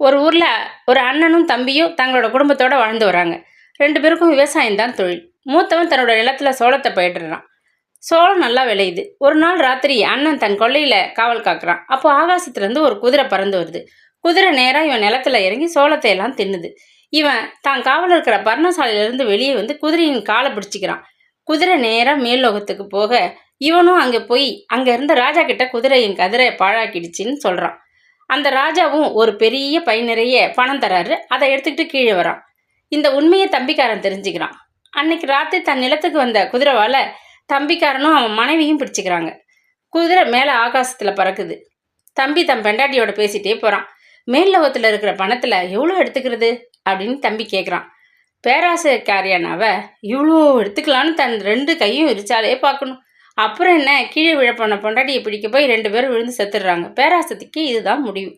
ஒரு ஊரில் ஒரு அண்ணனும் தம்பியும் தங்களோட குடும்பத்தோடு வாழ்ந்து வராங்க. 2 பேருக்கும் விவசாயம் தான் தொழில். மூத்தவன் தன்னோட நிலத்துல சோளத்தை பயிரிடுறான். சோளம் நல்லா விளையுது. ஒரு நாள் ராத்திரி அண்ணன் தன் கொல்லையில் காவல் காக்குறான். அப்போ ஆகாசத்துலேருந்து ஒரு குதிரை பறந்து வருது. குதிரை நேராக இவன் நிலத்துல இறங்கி சோளத்தை எல்லாம் தின்னுது. இவன் தான் காவல் இருக்கிற பர்ணசாலையிலேருந்து வெளியே வந்து குதிரையின் காலை பிடிச்சிக்கிறான். குதிரை நேராக மேல்லோகத்துக்கு போக இவனும் அங்கே போய் அங்கே இருந்த ராஜா கிட்ட குதிரையின் கதிரை பாழாக்கிடுச்சின்னு சொல்கிறான். அந்த ராஜாவும் ஒரு பெரிய பை நிறைய பணம் தராரு. அதை எடுத்துக்கிட்டு கீழே வரான். இந்த உண்மையை தம்பிக்காரன் தெரிஞ்சுக்கிறான். அன்னைக்கு ராத்திரி தன் நிலத்துக்கு வந்த குதிரைவால தம்பிக்காரனும் அவன் மனைவியும் பிடிச்சிக்கிறாங்க. குதிரை மேலே ஆகாசத்தில் பறக்குது. தம்பி தன் பெண்டாட்டியோட பேசிகிட்டே போகிறான். மேல்லோகத்தில் இருக்கிற பணத்தில் எவ்வளோ எடுத்துக்கிறது அப்படின்னு தம்பி கேட்குறான். பேராசைக்காரியான அவ இவ்வளோ எடுத்துக்கலான்னு தன் 2 கையும் விரிச்சாலே பார்க்கணும். அப்புறம் என்ன, கீழே விழப்போன பொண்டாட்டியை பிடிக்க போய் 2 பேரும் விழுந்து செத்துடுறாங்க. பேராசத்துக்கு இதுதான் முடிவு.